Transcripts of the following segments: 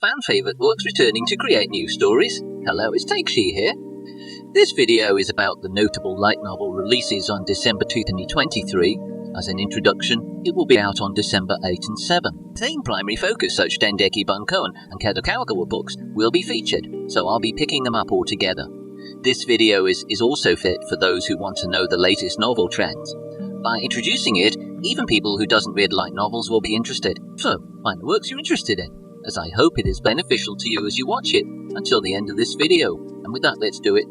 fan favourite books returning to create new stories. Hello, it's Takeshie here. This video is about the notable light novel releases on December 2023. As an introduction, it will be out on December 8 and 7. Same primary focus such Dengeki Bunko and Kadokawa books will be featured, so I'll be picking them up all together. This video is also fit for those who want to know the latest novel trends. By introducing it, even people who doesn't read light novels will be interested, so find the works you're interested in, as I hope it is beneficial to you as you watch it until the end of this video. And with that, let's do it.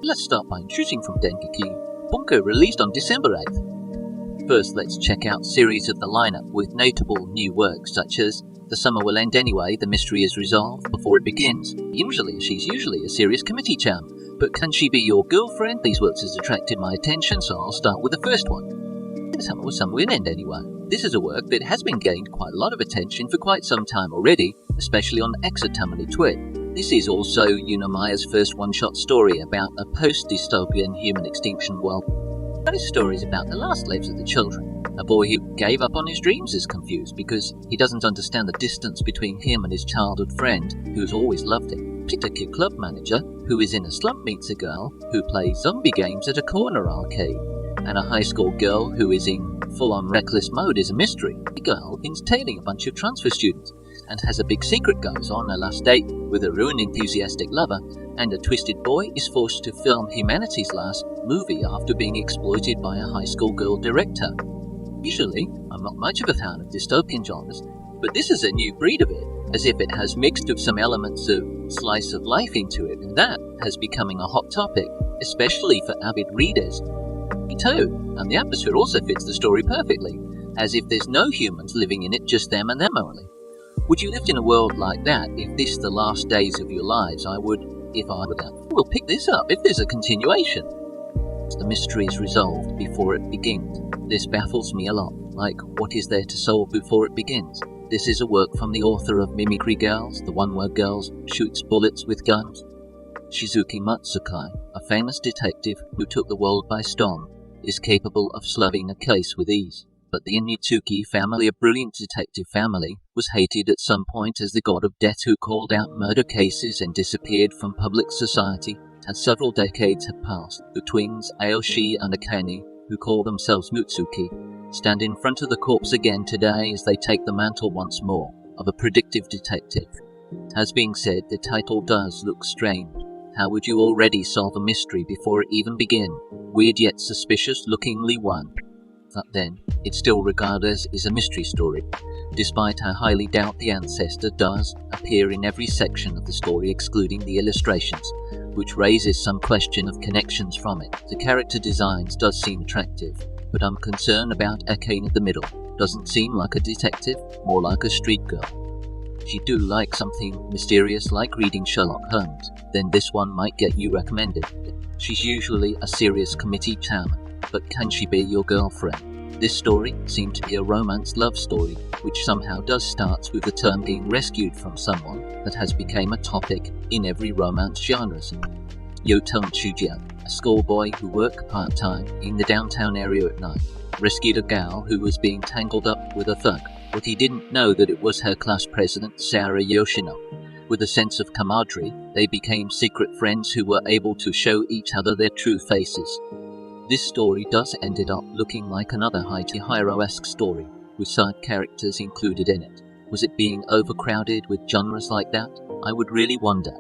Let's start by introducing from Dengeki Bunko, released on December 8th. First, let's check out series of the lineup with notable new works such as The Summer Will End Anyway, the mystery is resolved before it begins. She's usually a serious committee charm, but Can She Be Your Girlfriend? These works has attracted my attention, so I'll start with the first one. The Summer Will End Anyway. This is a work that has been gained quite a lot of attention for quite some time already, especially on Exotamily Twit. This is also Unamaya's first one-shot story about a post-dystopian human extinction world. This story is about the last lives of the children. A boy who gave up on his dreams is confused because he doesn't understand the distance between him and his childhood friend, who's always loved him. A kid club manager who is in a slump meets a girl who plays zombie games at a corner arcade. And a high school girl who is in full-on reckless mode is a mystery. The girl is tailing a bunch of transfer students and has a big secret goes on her last date with a ruined enthusiastic lover, and a twisted boy is forced to film humanity's last movie after being exploited by a high school girl director. Usually, I'm not much of a fan of dystopian genres, but this is a new breed of it, as if it has mixed of some elements of slice of life into it, and that has becoming a hot topic, especially for avid readers. Me too, and the atmosphere also fits the story perfectly, as if there's no humans living in it, just them and them only. Would you live in a world like that if this the last days of your lives? I would, if I were that. We'll pick this up if there's a continuation. The mystery is resolved before it begins. This baffles me a lot, like what is there to solve before it begins? This is a work from the author of Mimicry Girls, the one where girls shoots bullets with guns. Shizuki Matsukai, a famous detective who took the world by storm, is capable of solving a case with ease. But the Initsuki family, a brilliant detective family, was hated at some point as the god of death who called out murder cases and disappeared from public society. As several decades have passed, the twins Aoshi and Akane, who call themselves Mutsuki, stand in front of the corpse again today as they take the mantle once more of a predictive detective. As being said, the title does look strange. How would you already solve a mystery before it even begin? Weird yet suspicious lookingly one. But then, it's still regarded as a mystery story, despite I highly doubt the ancestor does appear in every section of the story excluding the illustrations, which raises some question of connections from it. The character designs does seem attractive, but I'm concerned about Akane in the middle. Doesn't seem like a detective, more like a street girl. If you do like something mysterious like reading Sherlock Holmes, then this one might get you recommended. She's usually a serious committee chairman, but Can She Be Your Girlfriend? This story seemed to be a romance love story, which somehow does start with the term being rescued from someone that has become a topic in every romance genre. Yoton Chujian, a schoolboy who worked part-time in the downtown area at night, rescued a gal who was being tangled up with a thug, but he didn't know that it was her class president, Sarah Yoshino. With a sense of camaraderie, they became secret friends who were able to show each other their true faces. This story does ended up looking like another Haikyhiro-esque story, with side characters included in it. Was it being overcrowded with genres like that? I would really wonder.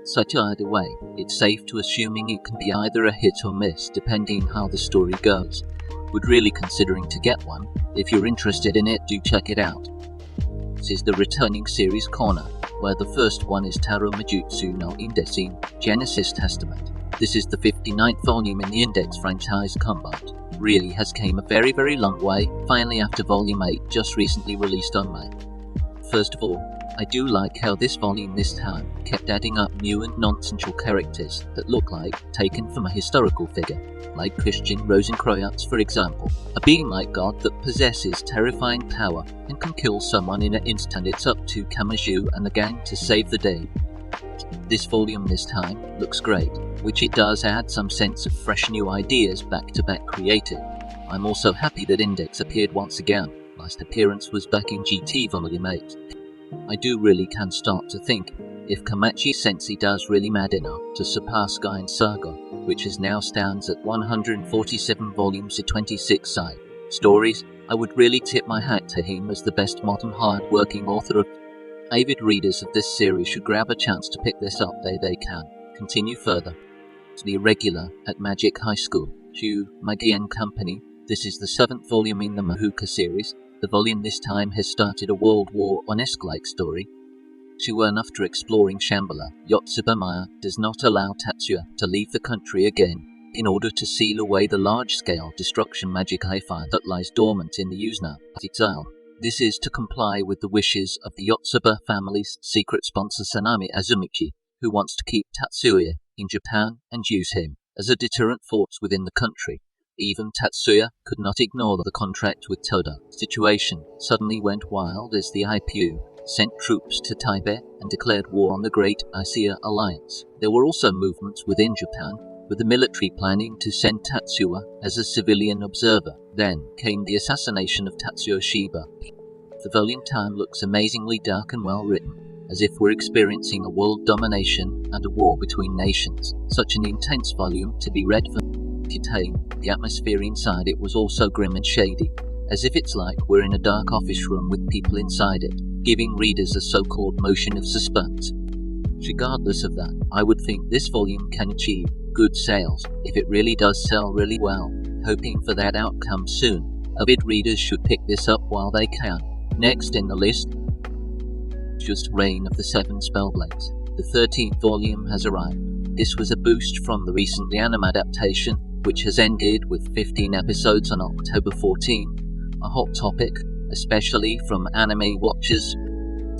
Such either way, it's safe to assuming it can be either a hit or miss depending how the story goes. Would really considering to get one. If you're interested in it, do check it out. This is the returning series corner, where the first one is Taro Majutsu no Indesin, Genesis Testament. This is the 59th volume in the Index franchise combat. Really has came a very long way, finally after volume 8 just recently released on May. First of all, I do like how this volume this time kept adding up new and nonsensical characters that look like taken from a historical figure, like Christian Rosenkreuz for example, a being like God that possesses terrifying power and can kill someone in an instant. It's up to Kamaju and the gang to save the day. This volume this time looks great, which it does add some sense of fresh new ideas back-to-back created. I'm also happy that Index appeared once again. Last appearance was back in GT Volume 8. I do really can start to think if Kamachi Sensei does really mad enough to surpass Gain Saga, which is now stands at 147 volumes to 26 side stories, I would really tip my hat to him as the best modern hard-working author of. Avid readers of this series should grab a chance to pick this up where they can. Continue further. The Irregular at Magic High School, Chu Magi and Company. This is the 7th volume in the Mahuka series. The volume this time has started a World War I-esque-like story. Soon after exploring Shambhala, Yotsuba Maya does not allow Tatsuya to leave the country again in order to seal away the large-scale destruction magic fire that lies dormant in the Yuzna Isle. This is to comply with the wishes of the Yotsuba family's secret sponsor Sanami Azumichi, who wants to keep Tatsuya in Japan and use him as a deterrent force within the country. Even Tatsuya could not ignore the contract with Toda. The situation suddenly went wild as the IPU sent troops to Tibet and declared war on the Great Asia Alliance. There were also movements within Japan, with the military planning to send Tatsuya as a civilian observer. Then came the assassination of Tatsuya Shiba. The volume time looks amazingly dark and well written, as if we're experiencing a world domination and a war between nations. Such an intense volume to be read for the atmosphere inside it was also grim and shady, as if it's like we're in a dark office room with people inside it, giving readers a so-called motion of suspense. Regardless of that, I would think this volume can achieve good sales if it really does sell really well. Hoping for that outcome soon, avid readers should pick this up while they can. Next in the list, just Reign of the Seven Spellblades. The 13th volume has arrived. This was a boost from the recent anime adaptation, which has ended with 15 episodes on October 14, a hot topic, especially from anime watchers.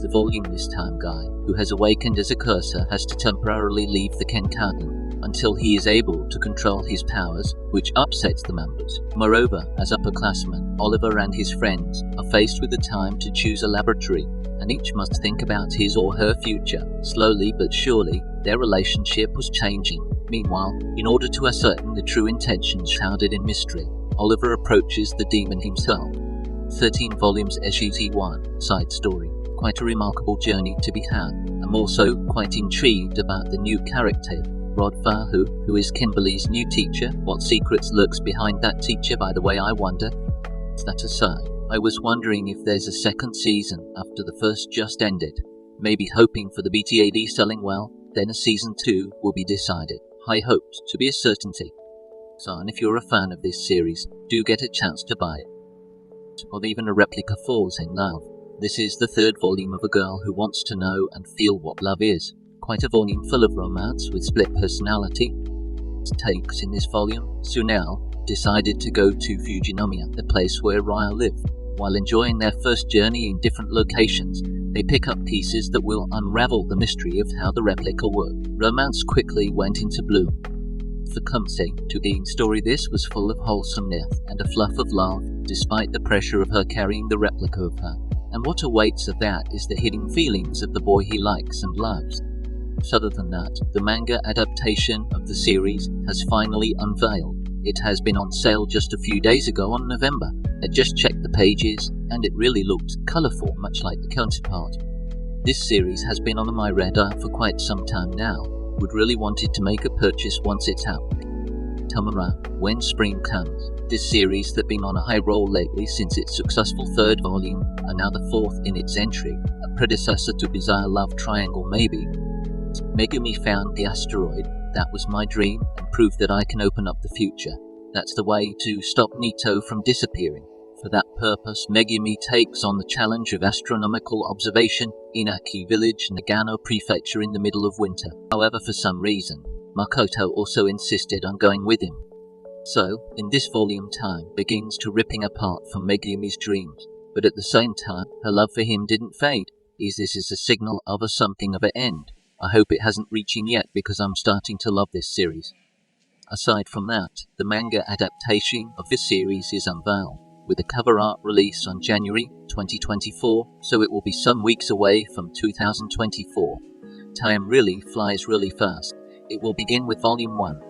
The volume this time guy, who has awakened as a cursor, has to temporarily leave the Kenkaden until he is able to control his powers, which upsets the members. Moreover, as upperclassmen, Oliver and his friends are faced with the time to choose a laboratory, and each must think about his or her future. Slowly but surely, their relationship was changing. Meanwhile, in order to ascertain the true intentions shrouded in mystery, Oliver approaches the demon himself. 13 volumes SGT1, side story. Quite a remarkable journey to be had. I'm also quite intrigued about the new character, Rod Fahu, who is Kimberly's new teacher. What secrets lurks behind that teacher, by the way, I wonder? That aside, I was wondering if there's a second season after the first just ended. Maybe hoping for the BTAD selling well, then a season 2 will be decided. High hopes to be a certainty. So, and if you're a fan of this series, do get a chance to buy it. Or even a Replica falls in love. This is the 3rd volume of a girl who wants to know and feel what love is. Quite a volume full of romance with split personality. Takes in this volume, Sunel decided to go to Fujinomiya, the place where Raya lived. While enjoying their first journey in different locations, they pick up pieces that will unravel the mystery of how the replica worked. Romance quickly went into bloom. For Kumse, to the story, this was full of wholesomeness and a fluff of love, despite the pressure of her carrying the replica of her. And what awaits of that is the hidden feelings of the boy he likes and loves. So other than that, the manga adaptation of the series has finally unveiled. It has been on sale just a few days ago on November. I just checked the pages, and it really looked colourful, much like the counterpart. This series has been on my radar for quite some time now. Would really wanted to make a purchase once it's out. Tomura, When Spring Comes. This series that's been on a high roll lately since its successful 3rd volume, and now the 4th in its entry, a predecessor to Bizarre Love Triangle maybe. Megumi found the asteroid. That was my dream, and proved that I can open up the future. That's the way to stop Nito from disappearing. For that purpose, Megumi takes on the challenge of astronomical observation in Aki village, Nagano prefecture, in the middle of winter. However, for some reason, Makoto also insisted on going with him. So, in this volume, time begins to ripping apart from Megumi's dreams, but at the same time, her love for him didn't fade. This is a signal of a something of an end. I hope it hasn't reaching yet, because I'm starting to love this series. Aside from that, the manga adaptation of this series is unveiled, with the cover art released on January 2024, so it will be some weeks away from 2024. Time really flies really fast. It will begin with Volume 1.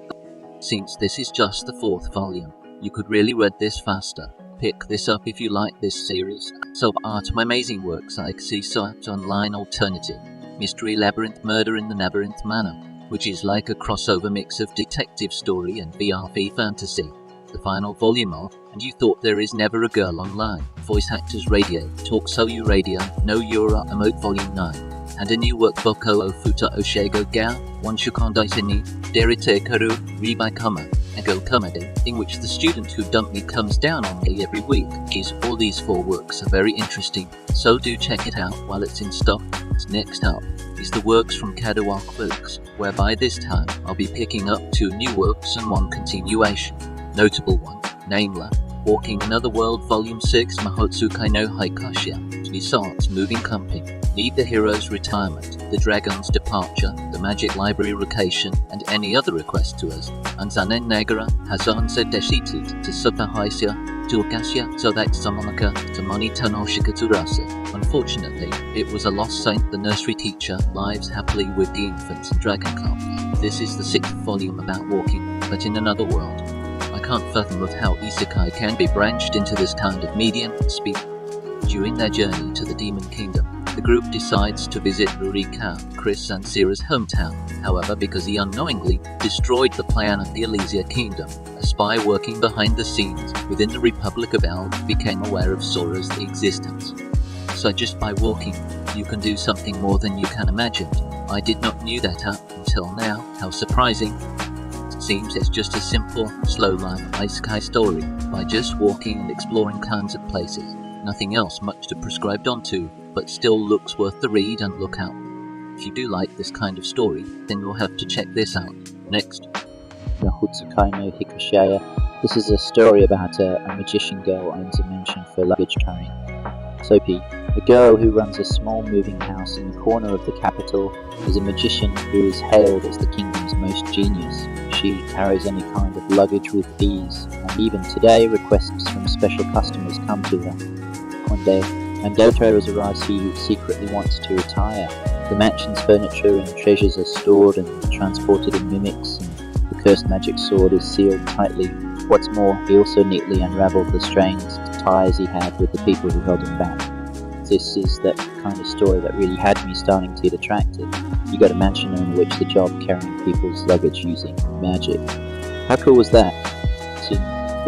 Since this is just the 4th volume, you could really read this faster. pick this up if you like this series. So art amazing works like Seaside Online Alternative, Mystery Labyrinth Murder in the Labyrinth Manor, which is like a crossover mix of detective story and VRV fantasy. The final volume of And You Thought There Is Never a Girl Online, Voice Actors Radio, Talk So You Radio, No Yura Emote Volume 9, and a new workbook O Futa Oshego Ga, One Shukondai Ni, Derite Karu, Ribai Kama, Ego Comedy, in which the student who dumped me comes down on me every week. All these 4 works are very interesting, so do check it out while it's in stock. Next up is the works from Kadawak Books, where by this time I'll be picking up 2 new works and 1 continuation. Notable one, namely, Walking Another World Volume 6 Mahotsukai no Haikashia, Visart's Moving Company, Lead the Hero's Retirement, The Dragon's Departure, The Magic Library Location, and any other request to us. Anzanen Nagara, Hazan Sedeshitit, to Sutahaisia, Tulkasya, Zodak Samanaka, Tamani Tanoshikaturasa. Unfortunately, it was a lost saint, the nursery teacher, lives happily with the infants and Dragon Club. This is the 6th volume about walking, but in another world. I can't fathom with how isekai can be branched into this kind of medium speak. During their journey to the Demon Kingdom, the group decides to visit Replica, Chris and Sira's hometown. However, because he unknowingly destroyed the plan of the Elysia Kingdom, a spy working behind the scenes within the Republic of El became aware of Sora's existence. So just by walking, you can do something more than you can imagine. I did not knew that up until now. How surprising. Seems it's just a simple, slow-life isekai story by just walking and exploring kinds of places. Nothing else much to prescribed onto, but still looks worth the read and look out. If you do like this kind of story, then you'll have to check this out. Next. Mahotsukai no Hikashaya. This is a story about a magician girl owns a mansion for luggage carrying. Soapy. A girl who runs a small moving house in the corner of the capital is a magician who is hailed as the kingdom's most genius. She carries any kind of luggage with ease, and even today requests from special customers come to her. One day, when Dotaro has arrived, he secretly wants to retire. The mansion's furniture and treasures are stored and transported in mimics, and the cursed magic sword is sealed tightly. What's more, he also neatly unraveled the strands ties he had with the people who held him back. This is that kind of story that really had me starting to get attracted. You got a mansion in which the job carrying people's luggage using magic. How cool was that? See,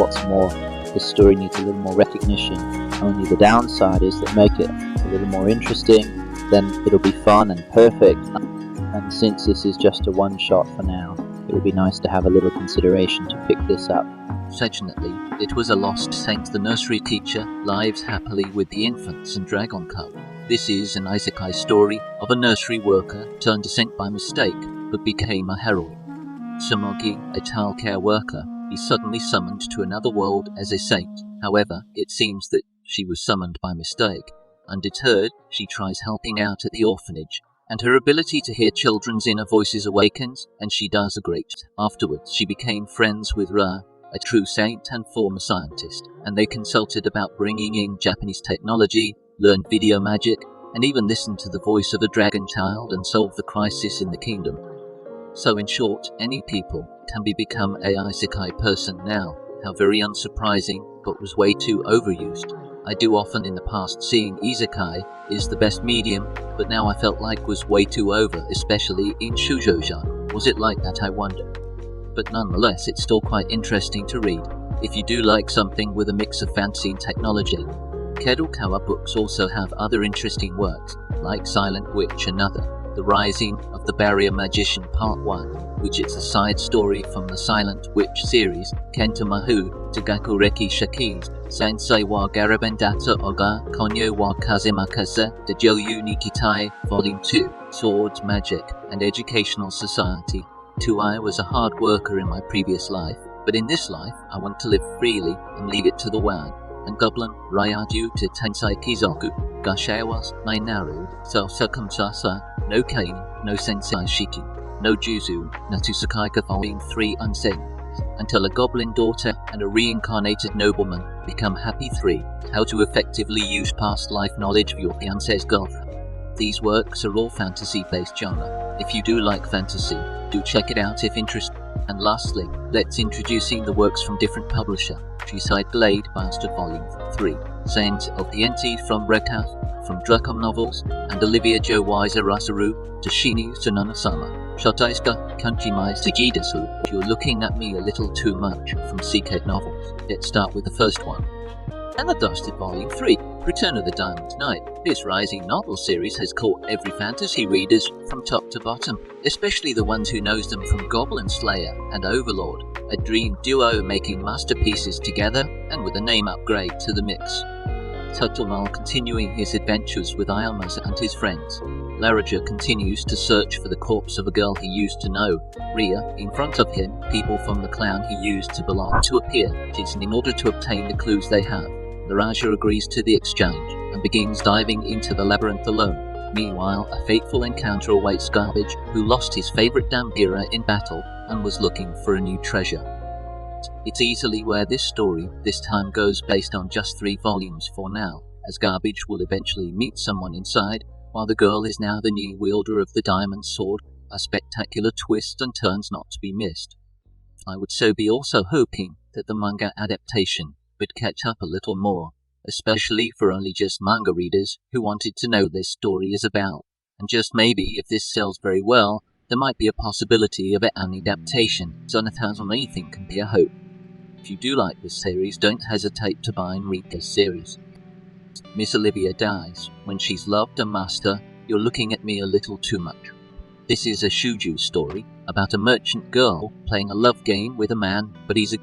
what's more, this story needs a little more recognition. Only the downside is that make it a little more interesting, then it'll be fun and perfect. And since this is just a one-shot for now, it would be nice to have a little consideration to pick this up. Fortunately, it was a lost saint, the nursery teacher, lives happily with the infants and Dragon Cup. This is an isekai story of a nursery worker turned a saint by mistake, but became a heroine. Sumogi, a childcare worker, is suddenly summoned to another world as a saint. However, it seems that she was summoned by mistake. Undeterred, she tries helping out at the orphanage, and her ability to hear children's inner voices awakens, and she does a great. Afterwards, she became friends with Ra, a true saint and former scientist, and they consulted about bringing in Japanese technology, learned video magic, and even listened to the voice of a dragon child and solve the crisis in the kingdom. So in short, any people can become a isekai person now. How very unsurprising, but was way too overused. I do often in the past seeing isekai is the best medium, but now I felt like was way too over, especially in shoujo genre. Was it like that, I wonder? But nonetheless, it's still quite interesting to read, if you do like something with a mix of fantasy and technology. Kadokawa Books also have other interesting works, like Silent Witch and other, The Rising of the Barrier Magician Part 1, which is a side story from the Silent Witch series, Kenta Mahu, Tagaku Reki Shakiz, Sensei wa Garabendata Oga, Konyo wa Kazemakaze, Dejoyu Nikitai, Volume 2, Swords, Magic, and Educational Society. I was a hard worker in my previous life, but in this life I want to live freely and leave it to the world. And Goblin, Ryadu to Tensai Kizoku, Gashawas, Nainaru, Self-Circumsasa, no Kain, no Sensei Shiki, no Juzu, Natusukaika Volume 3 Unseen, until a goblin daughter and a reincarnated nobleman become happy. 3. How to effectively use past life knowledge of your fiance's girlfriend. These works are all fantasy-based genre. If you do like fantasy, do check it out if interested. And lastly, let's introducing the works from different publisher. G-Side Blade Bastard Volume 3, Saints of the NT from Replica, from Dracom Novels, and Olivia Jo Wise Rasaru, Toshini Sunanasama, Shotaiska Kanjimai Sijidasu. You're looking at me a little too much from CK Novels. Let's start with the first one. And the Dusted Volume 3, Return of the Diamond Knight. This rising novel series has caught every fantasy readers from top to bottom, especially the ones who knows them from Goblin Slayer and Overlord, a dream duo making masterpieces together and with a name upgrade to the mix. Tutelmal continuing his adventures with Ilmas and his friends. Laraja continues to search for the corpse of a girl he used to know. Rhea, in front of him, people from the clan he used to belong to appear, in order to obtain the clues they have. Laraja agrees to the exchange and begins diving into the labyrinth alone. Meanwhile, a fateful encounter awaits Garbage, who lost his favourite Dambira in battle and was looking for a new treasure. It's easily where this story this time goes based on just 3 volumes for now, as Garbage will eventually meet someone inside, while the girl is now the new wielder of the diamond sword, a spectacular twist and turns not to be missed. I would so be also hoping that the manga adaptation would catch up a little more, especially for only just manga readers who wanted to know this story is about. And just maybe if this sells very well, there might be a possibility of an adaptation, so not on anything can be a hope. If you do like this series, don't hesitate to buy and read this series. Miss Olivia dies. When she's loved a master, you're looking at me a little too much. This is a shoujo story about a merchant girl playing a love game with a man, but he's a...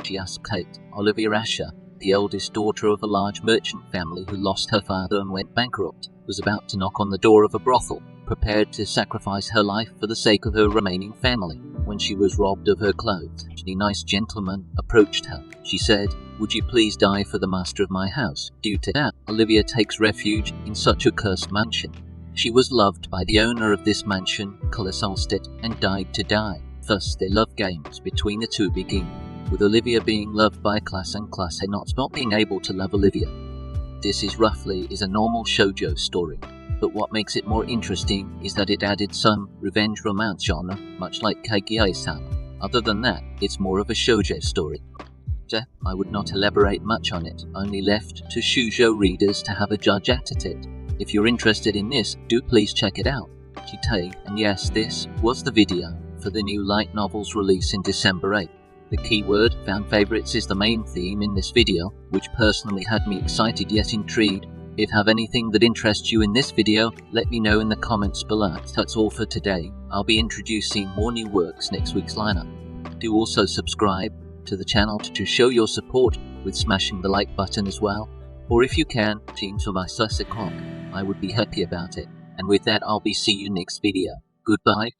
She asks Kate, Olivia Asher, the eldest daughter of a large merchant family who lost her father and went bankrupt, was about to knock on the door of a brothel, prepared to sacrifice her life for the sake of her remaining family, when she was robbed of her clothes. A nice gentleman approached her. She said, "Would you please die for the master of my house?" Due to that, Olivia takes refuge in such a cursed mansion. She was loved by the owner of this mansion, Culla Solstead, and died to die. Thus, their love games between the two begin, with Olivia being loved by Class and Class not being able to love Olivia. This is a normal shoujo story, but what makes it more interesting is that it added some revenge romance genre, much like Kaguya-sama. Other than that, it's more of a shoujo story. I would not elaborate much on it, only left to shoujo readers to have a judge at it. If you're interested in this, do please check it out. And yes, this was the video for the new light novels release in December 8th. The keyword fan favorites is the main theme in this video, which personally had me excited yet intrigued. If you have anything that interests you in this video, let me know in the comments below. That's all for today. I'll be introducing more new works next week's lineup. Do also subscribe to the channel to show your support with smashing the like button as well. Or if you can, to my sus o'clock. I would be happy about it. And with that, I'll be see you next video. Goodbye.